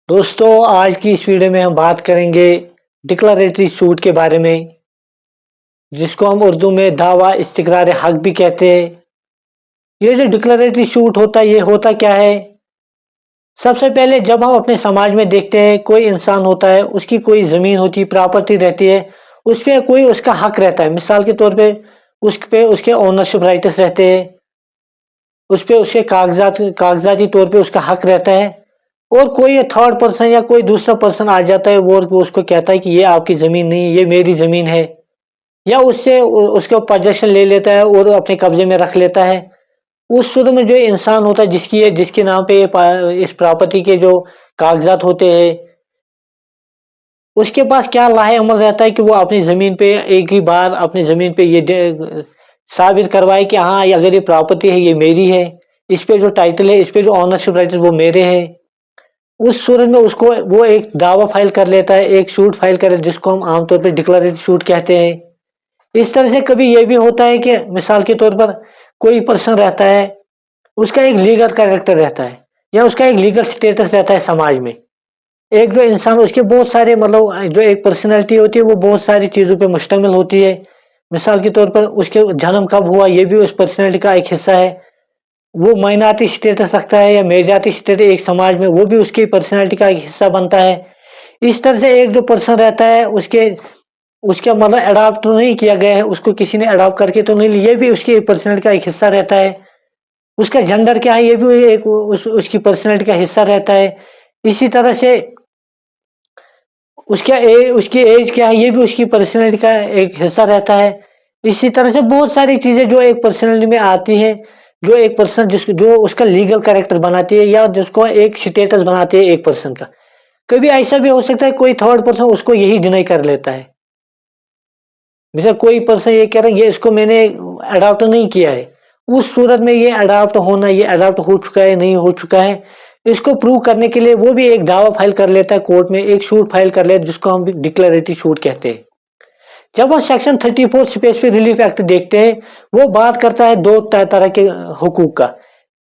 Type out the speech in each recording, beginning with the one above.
دوستوں آج کی اس ویڈیو میں ہم بات کریں گے ڈکلریٹری سوٹ کے بارے میں، جس کو ہم اردو میں دعویٰ استقرار حق بھی کہتے ہیں۔ یہ جو ڈکلریٹری سوٹ ہوتا ہے یہ ہوتا کیا ہے؟ سب سے پہلے جب ہم اپنے سماج میں دیکھتے ہیں کوئی انسان ہوتا ہے، اس کی کوئی زمین ہوتی ہے، پراپرٹی رہتی ہے، اس پہ کوئی اس کا حق رہتا ہے۔ مثال کے طور پہ اس کے اونرشپ رائٹس رہتے ہیں، اس کے کاغذاتی طور پہ اس کا حق رہتا ہے، اور کوئی تھرڈ پرسن یا کوئی دوسرا پرسن آ جاتا ہے وہ اس کو کہتا ہے کہ یہ آپ کی زمین نہیں، یہ میری زمین ہے، یا اس کو پوجیشن لے لیتا ہے اور اپنے قبضے میں رکھ لیتا ہے۔ اس صورت میں جو انسان ہوتا ہے جس کے نام پہ اس پراپرٹی کے جو کاغذات ہوتے ہیں، اس کے پاس کیا لاہ عمل رہتا ہے کہ وہ اپنی زمین پہ ایک ہی بار اپنی زمین پہ یہ ثابت کروائے کہ ہاں اگر یہ پراپرٹی ہے یہ میری ہے، اس پہ جو ٹائٹل ہے، اس پہ جو آنرشپ رائٹ ہے وہ میرے ہیں۔ اس صورت میں اس کو وہ ایک دعویٰ فائل کر لیتا ہے، ایک سوٹ فائل کرے، جس کو ہم عام طور پہ ڈکلریٹری سوٹ کہتے ہیں۔ اس طرح سے کبھی یہ بھی ہوتا ہے کہ مثال کے طور پر کوئی پرسن رہتا ہے، اس کا ایک لیگل کریکٹر رہتا ہے یا اس کا ایک لیگل سٹیٹس رہتا ہے سماج میں۔ ایک جو انسان اس کے بہت سارے جو ایک پرسنالٹی ہوتی ہے وہ بہت ساری چیزوں پہ مشتمل ہوتی ہے۔ مثال کے طور پر اس کے جنم کب ہوا یہ بھی اس پرسنالٹی کا ایک حصہ ہے، وہ مائنارٹی سٹیٹس رکھتا ہے یا میجارٹی سٹیٹس ایک سماج میں، وہ بھی اس کی پرسنالٹی کا ایک حصہ بنتا ہے۔ اس طرح سے ایک جو پرسن رہتا ہے اس کا اڈاپٹ تو نہیں کیا گیا ہے، اس کو کسی نے اڈاپٹ کر کے تو نہیں لیا، یہ بھی اس کی پرسنالٹی کا ایک حصہ رہتا ہے۔ اس کا جنڈر کیا ہے یہ بھی ایک اس کی پرسنالٹی کا حصہ رہتا ہے۔ اسی طرح سے اس کی ایج کیا ہے یہ بھی اس کی پرسنالٹی کا ایک حصہ رہتا ہے۔ اسی طرح سے بہت ساری چیزیں جو ایک پرسنالٹی میں آتی ہیں، جو ایک پرسن جو اس کا لیگل کریکٹر بناتی ہے یا جس کو ایک سٹیٹس بناتی ہے ایک پرسن کا۔ کبھی ایسا بھی ہو سکتا ہے کوئی تھرڈ پرسن اس کو یہی ڈینائی کر لیتا ہے، مثلا کوئی پرسن یہ کہہ رہا ہے یہ اس کو میں نے اڈاپٹ نہیں کیا ہے۔ اس صورت میں یہ اڈاپٹ ہو چکا ہے نہیں ہو چکا ہے، اس کو پروو کرنے کے لیے وہ بھی ایک دعویٰ فائل کر لیتا ہے کورٹ میں، ایک سوٹ فائل کر لیتا ہے جس کو ہم ڈکلریٹری سوٹ کہتے ہیں۔ جب ہم سیکشن 34 اسپیسیفک ریلیف ایکٹ دیکھتے ہیں، وہ بات کرتا ہے دو طرح کے حقوق کا۔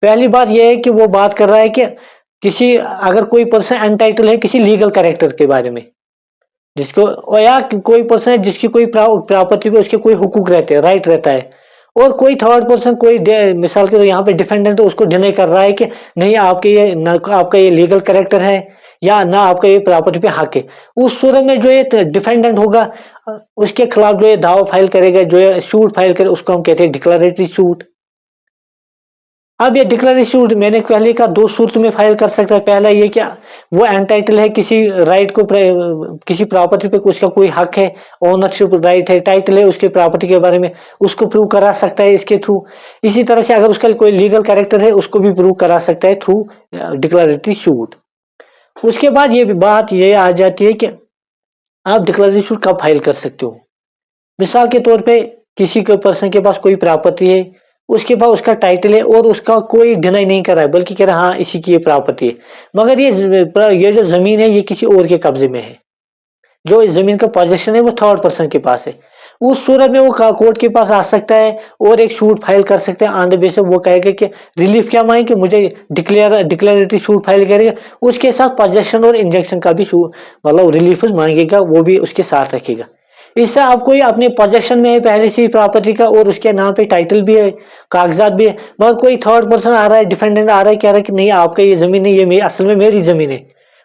پہلی بات یہ ہے کہ وہ بات کر رہا ہے کہ اگر کوئی پرسن انٹائٹل ہے کسی لیگل کریکٹر کے بارے میں، یا کوئی پرسن ہے جس کی کوئی پراپرٹی پہ اس کے کوئی حقوق رہتے ہیں، رائٹ رہتا ہے، اور کوئی تھرڈ پرسن کوئی مثال کے یہاں پہ ڈیفینڈنٹ اس کو ڈینائی کر رہا ہے کہ نہیں آپ کا یہ لیگل کریکٹر ہے یا نہ آپ کا یہ پراپرٹی پہ حق ہے۔ اس صورت میں جو یہ ڈیفینڈنٹ ہوگا اس کے خلاف جو یہ دعویٰ فائل کرے گا، جو یہ سوٹ فائل کرے، اس کو ہم کہتے ہیں ڈکلریٹری سوٹ۔ اب یہ ڈکلریٹری سوٹ میں نے پہلے کا دو صورتوں میں فائل کر سکتا ہے۔ پہلا یہ کہ وہ انٹائٹل ہے کسی رائٹ کو، کسی پراپرٹی پہ اس کا کوئی حق ہے، اونرشپ رائٹ ہے، ٹائٹل ہے اس کے پراپرٹی کے بارے میں، اس کو پروو کرا سکتا ہے اس کے تھرو۔ اسی طرح سے اگر اس کا کوئی لیگل کریکٹر ہے اس کو بھی پروو کرا سکتا ہے تھرو ڈکلریٹری سوٹ۔ اس کے بعد یہ بات یہ آ جاتی ہے کہ آپ ڈکلریٹری سوٹ کب فائل کر سکتے ہو۔ مثال کے طور پہ کسی پرسن کے پاس کوئی پراپرٹی ہے، اس کے پاس اس کا ٹائٹل ہے اور اس کا کوئی ڈینائی نہیں کر رہا ہے بلکہ کہہ رہا ہے ہاں اسی کی یہ پراپرٹی ہے، مگر یہ جو زمین ہے یہ کسی اور کے قبضے میں ہے، جو اس زمین کا پوزیشن ہے وہ تھرڈ پرسن کے پاس ہے۔ اس صورت میں وہ کورٹ کے پاس آ سکتا ہے اور ایک سوٹ فائل کر سکتے ہیں۔ آن دا بیس وہ کہے گا کہ ریلیف کیا مانگے کہ مجھے ڈکلریٹری سوٹ فائل کرے گا، اس کے ساتھ پوزیشن اور انجیکشن کا بھی ریلیف مانگے گا، وہ بھی اس کے ساتھ رکھے گا۔ اس سے آپ کوئی اپنے پوزیشن میں ہے پہلے سے ہی پراپرٹی کا اور اس کے نام پہ ٹائٹل بھی ہے، کاغذات بھی ہے، مگر کوئی تھرڈ پرسن آ رہا ہے، ڈیفینڈنٹ آ رہا ہے، کہہ رہا ہے کہ نہیں آپ کا یہ زمین نہیں، یہ اصل میں میری زمین ہے،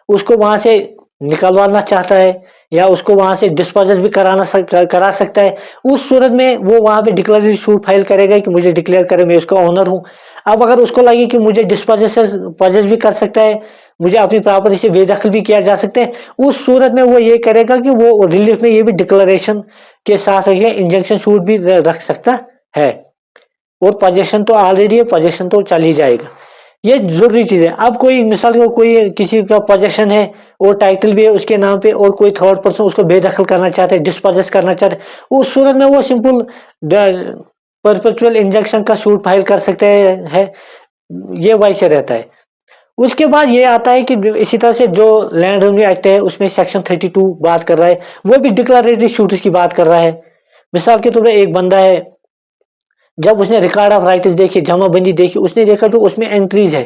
اس کو وہاں سے نکلوانا چاہتا ہے یا اس کو وہاں سے ڈسپوزل بھی کرا سکتا ہے۔ اس صورت میں وہ وہاں پہ ڈکلریٹری سوٹ فائل کرے گا کہ مجھے ڈکلیئر کرے میں اس کا اونر ہوں۔ اب اگر اس کو لگے کہ مجھے ڈسپوزل بھی کر سکتا ہے، مجھے اپنی پراپرٹی سے بے دخل بھی کیا جا سکتا ہے، اس صورت میں وہ یہ کرے گا کہ وہ ریلیف میں یہ بھی ڈکلریشن کے ساتھ رکھے گا، انجیکشن سوٹ بھی رکھ سکتا ہے، اور پوزیشن تو آلریڈی ہے، پوزیشن تو چل ہی جائے گا۔ یہ ضروری چیز ہے۔ اب کوئی مثال کو کوئی کسی کا پوزیشن ہے اور ٹائٹل بھی ہے اس کے نام پہ اور کوئی تھرڈ پرسن اس کو بے دخل کرنا چاہتے ہیں، ڈسپوزس کرنا چاہتے ہیں، اس صورت میں وہ سمپل پرپیچوئل انجیکشن کا سوٹ فائل کر سکتے ہیں، یہ ویسے رہتا ہے۔ اس کے بعد یہ آتا ہے کہ اسی طرح سے جو لینڈ ریونیو ایکٹ ہے اس میں سیکشن 32 بات کر رہا ہے، وہ بھی ڈکلریٹری سوٹس کی بات کر رہا ہے۔ مثال کے طور پر ایک بندہ ہے، جب اس نے ریکارڈ آف رائٹس دیکھی، جمع بندی دیکھی، اس نے دیکھا جو اس میں انٹریز ہے